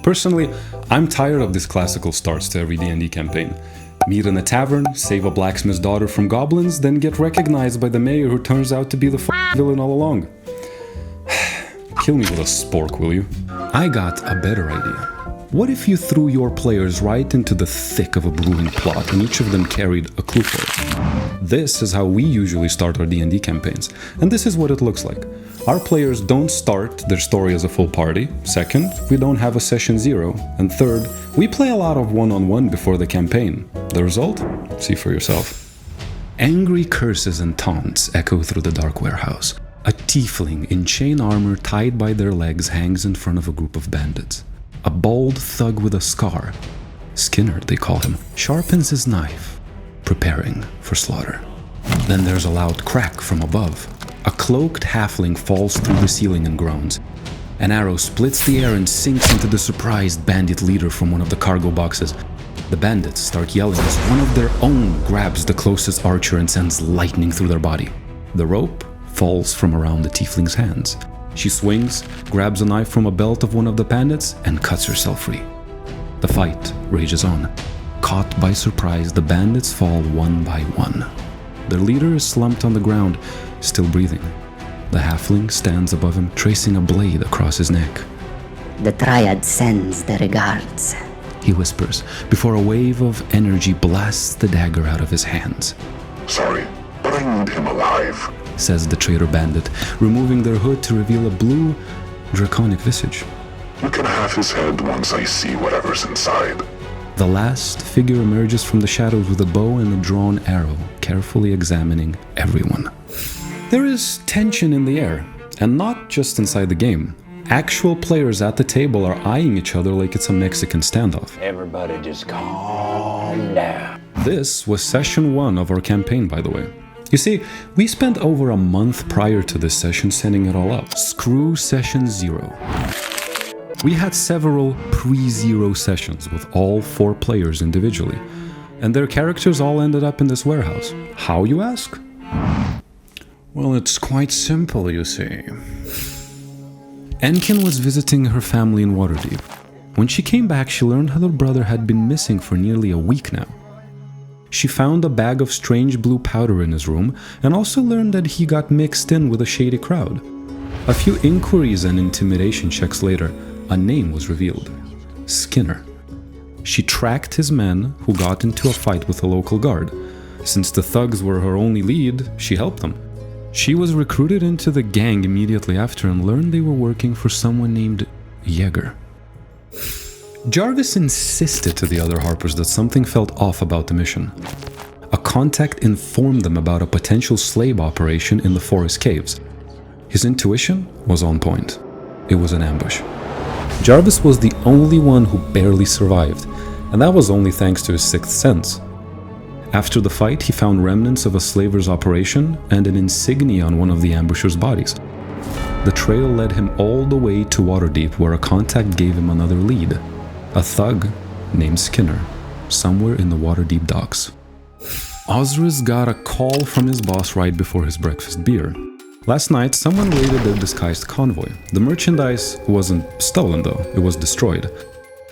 Personally, I'm tired of this classical starts to every D&D campaign. Meet in a tavern, save a blacksmith's daughter from goblins, then get recognized by the mayor who turns out to be the villain all along. Kill me with a spork, will you? I got a better idea. What if you threw your players right into the thick of a brewing plot and each of them carried a clue for it? This is how we usually start our D&D campaigns, and this is what it looks like. Our players don't start their story as a full party. Second, we don't have a session 0. And third, we play a lot of one-on-one before the campaign. The result? See for yourself. Angry curses and taunts echo through the dark warehouse. A tiefling in chain armor tied by their legs hangs in front of a group of bandits. A bald thug with a scar, Skinner they call him, sharpens his knife, preparing for slaughter. Then there's a loud crack from above. A cloaked halfling falls through the ceiling and groans. An arrow splits the air and sinks into the surprised bandit leader from one of the cargo boxes. The bandits start yelling as one of their own grabs the closest archer and sends lightning through their body. The rope falls from around the tiefling's hands. She swings, grabs a knife from a belt of one of the bandits, and cuts herself free. The fight rages on. Caught by surprise, the bandits fall one by one. Their leader is slumped on the ground, still breathing. The halfling stands above him, tracing a blade across his neck. "The Triad sends their regards," he whispers, before a wave of energy blasts the dagger out of his hands. "Sorry, but I need him alive," says the traitor bandit, removing their hood to reveal a blue, draconic visage. "You can have his head once I see whatever's inside." The last figure emerges from the shadows with a bow and a drawn arrow, carefully examining everyone. There is tension in the air, and not just inside the game. Actual players at the table are eyeing each other like it's a Mexican standoff. Everybody just calm down. This was session 1 of our campaign, by the way. You see, we spent over a month prior to this session setting it all up. Screw session 0. We had several pre-0 sessions with all 4 players individually, and their characters all ended up in this warehouse. How, you ask? Well, it's quite simple, you see. Enkin was visiting her family in Waterdeep. When she came back, she learned her brother had been missing for nearly a week now. She found a bag of strange blue powder in his room, and also learned that he got mixed in with a shady crowd. A few inquiries and intimidation checks later, a name was revealed: Skinner. She tracked his men, who got into a fight with a local guard. Since the thugs were her only lead, she helped them. She was recruited into the gang immediately after and learned they were working for someone named Jaeger. Jarvis insisted to the other Harpers that something felt off about the mission. A contact informed them about a potential slave operation in the forest caves. His intuition was on point. It was an ambush. Jarvis was the only one who barely survived, and that was only thanks to his sixth sense. After the fight, he found remnants of a slaver's operation and an insignia on one of the ambushers' bodies. The trail led him all the way to Waterdeep, where a contact gave him another lead: a thug named Skinner, somewhere in the Waterdeep docks. Ozris got a call from his boss right before his breakfast beer. Last night, someone raided their disguised convoy. The merchandise wasn't stolen though, it was destroyed.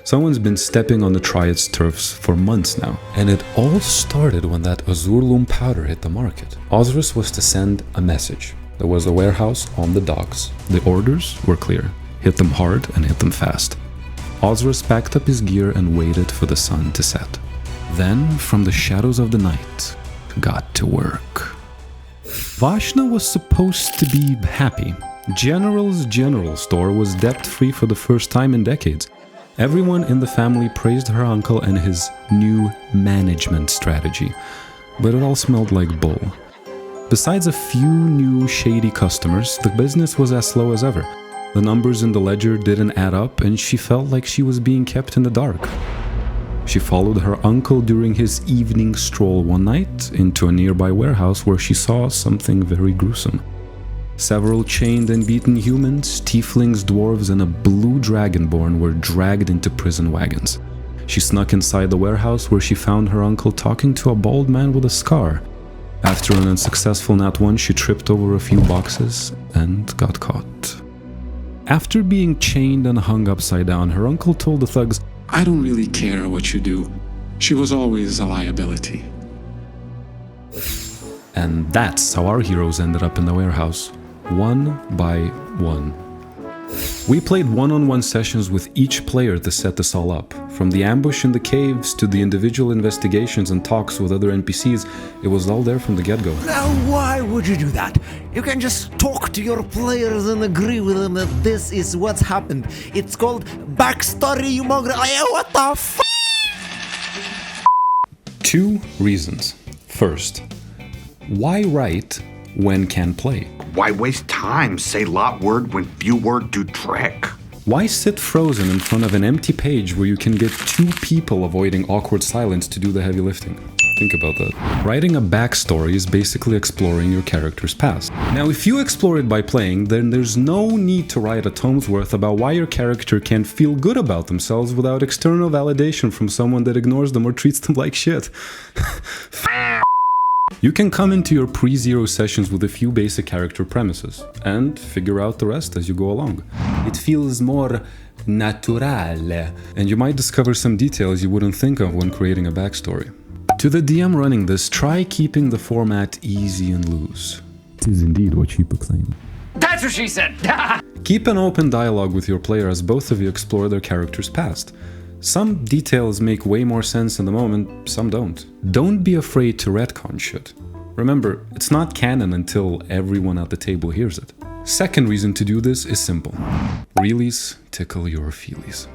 Someone's been stepping on the Triad's turfs for months now, and it all started when that Azurlum powder hit the market. Ozris was to send a message. There was a warehouse on the docks. The orders were clear: hit them hard and hit them fast. Ozris packed up his gear and waited for the sun to set. Then, from the shadows of the night, got to work. Vashna was supposed to be happy. General's general store was debt-free for the first time in decades. Everyone in the family praised her uncle and his new management strategy, but it all smelled like bull. Besides a few new shady customers, the business was as slow as ever. The numbers in the ledger didn't add up, and she felt like she was being kept in the dark. She followed her uncle during his evening stroll one night into a nearby warehouse where she saw something very gruesome. Several chained and beaten humans, tieflings, dwarves, and a blue dragonborn were dragged into prison wagons. She snuck inside the warehouse where she found her uncle talking to a bald man with a scar. After an unsuccessful nat 1, she tripped over a few boxes and got caught. After being chained and hung upside down, her uncle told the thugs, I don't really care what you do. She was always a liability. and that's how our heroes ended up in the warehouse, one by one. We played one-on-one sessions with each player to set this all up. From the ambush in the caves to the individual investigations and talks with other NPCs, it was all there from the get-go. Now, why would you do that? You can just talk to your players and agree with them that this is what's happened. It's called backstory, you mongrel. What the f***? 2 reasons. First, why write when can play? Why waste time? Say lot word when few word do trick. Why sit frozen in front of an empty page where you can get 2 people avoiding awkward silence to do the heavy lifting? Think about that. Writing a backstory is basically exploring your character's past. Now, if you explore it by playing, then there's no need to write a tome's worth about why your character can't feel good about themselves without external validation from someone that ignores them or treats them like shit. You can come into your pre-zero sessions with a few basic character premises and figure out the rest as you go along. It feels more naturale, and you might discover some details you wouldn't think of when creating a backstory. To the DM running this, try keeping the format easy and loose. It is indeed what she proclaimed. That's what she said! Keep an open dialogue with your player as both of you explore their character's past. Some details make way more sense in the moment, some don't. Don't be afraid to retcon shit. Remember, it's not canon until everyone at the table hears it. Second reason to do this is simple. Reallys tickle your feelies.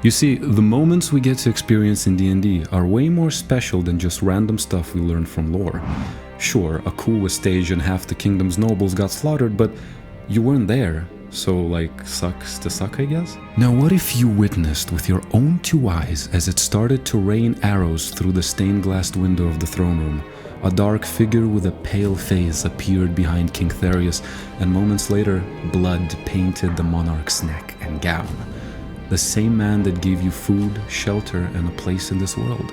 You see, the moments we get to experience in D&D are way more special than just random stuff we learn from lore. Sure, a coup was staged and half the kingdom's nobles got slaughtered, but you weren't there. So, like, sucks to suck, I guess? Now, what if you witnessed with your own 2 eyes as it started to rain arrows through the stained-glass window of the throne room? A dark figure with a pale face appeared behind King Therius, and moments later, blood painted the monarch's neck and gown. The same man that gave you food, shelter, and a place in this world.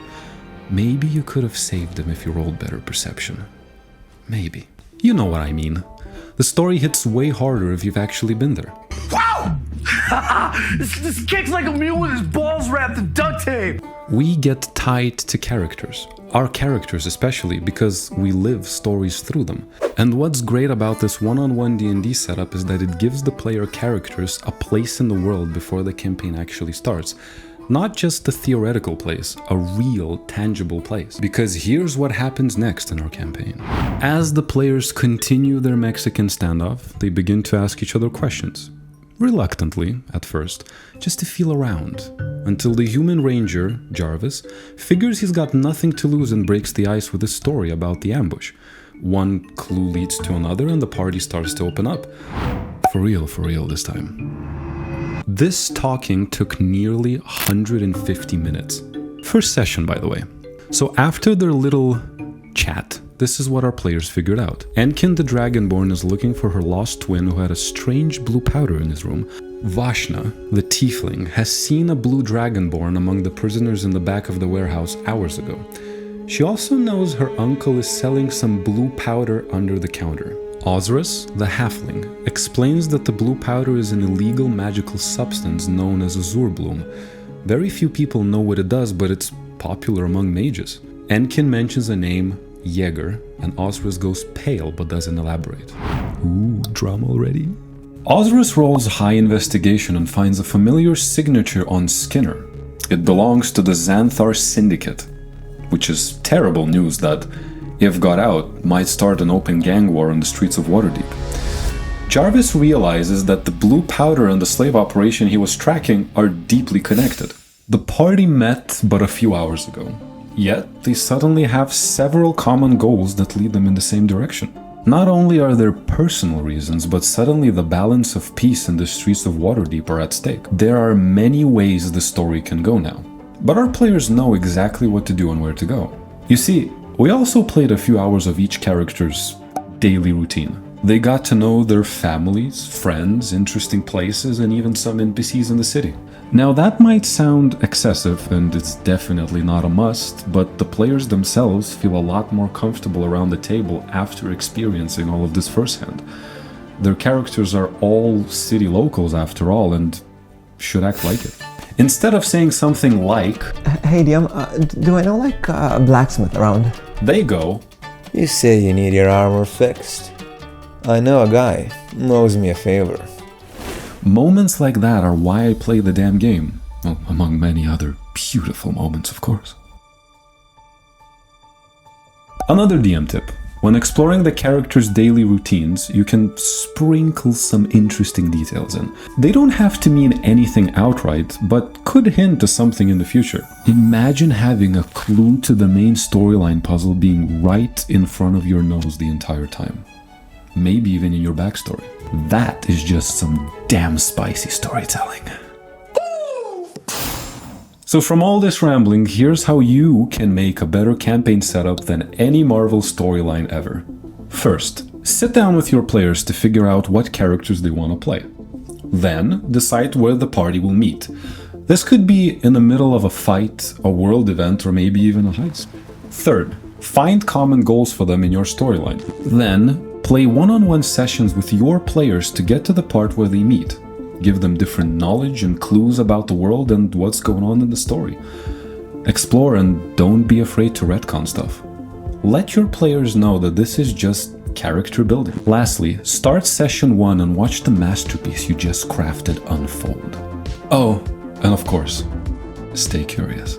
Maybe you could have saved him if you rolled better perception. Maybe. You know what I mean. The story hits way harder if you've actually been there. Wow! this kicks like a mule with his balls wrapped in duct tape! We get tied to characters. Our characters especially, because we live stories through them. And what's great about this one-on-one D&D setup is that it gives the player characters a place in the world before the campaign actually starts. Not just a theoretical place, a real, tangible place. Because here's what happens next in our campaign. As the players continue their Mexican standoff, they begin to ask each other questions. Reluctantly, at first, just to feel around. Until the human ranger, Jarvis, figures he's got nothing to lose and breaks the ice with a story about the ambush. One clue leads to another and the party starts to open up. For real this time. This talking took nearly 150 minutes. First session, by the way. So after their little chat, this is what our players figured out. Enkin the Dragonborn is looking for her lost twin who had a strange blue powder in his room. Vashna, the tiefling, has seen a blue dragonborn among the prisoners in the back of the warehouse hours ago. She also knows her uncle is selling some blue powder under the counter. Ozrus, the halfling, explains that the blue powder is an illegal magical substance known as azure bloom. Very few people know what it does, but it's popular among mages. Enkin mentions a name, Jaeger, and Ozrus goes pale but doesn't elaborate. Ooh, drama already? Ozrus rolls high investigation and finds a familiar signature on Skinner. It belongs to the Xanthar Syndicate, which is terrible news that, if got out, might start an open gang war on the streets of Waterdeep. Jarvis realizes that the blue powder and the slave operation he was tracking are deeply connected. The party met but a few hours ago, yet they suddenly have several common goals that lead them in the same direction. Not only are there personal reasons, but suddenly the balance of peace in the streets of Waterdeep are at stake. There are many ways the story can go now, but our players know exactly what to do and where to go. You see, we also played a few hours of each character's daily routine. They got to know their families, friends, interesting places, and even some NPCs in the city. Now that might sound excessive, and it's definitely not a must, but the players themselves feel a lot more comfortable around the table after experiencing all of this firsthand. Their characters are all city locals after all and should act like it. Instead of saying something like, Hey DM, do I know like a blacksmith around? they go, You say you need your armor fixed. I know a guy who owes me a favor. moments like that are why I play the damn game. Well, among many other beautiful moments, of course. Another DM tip. When exploring the character's daily routines, you can sprinkle some interesting details in. They don't have to mean anything outright, but could hint to something in the future. Imagine having a clue to the main storyline puzzle being right in front of your nose the entire time. Maybe even in your backstory. That is just some damn spicy storytelling. So from all this rambling, here's how you can make a better campaign setup than any Marvel storyline ever. First, sit down with your players to figure out what characters they want to play. Then, decide where the party will meet. This could be in the middle of a fight, a world event, or maybe even a heist. Third, find common goals for them in your storyline. Then, play one-on-one sessions with your players to get to the part where they meet. Give them different knowledge and clues about the world and what's going on in the story. Explore and don't be afraid to retcon stuff. Let your players know that this is just character building. Lastly, start session 1 and watch the masterpiece you just crafted unfold. Oh, and of course, stay curious.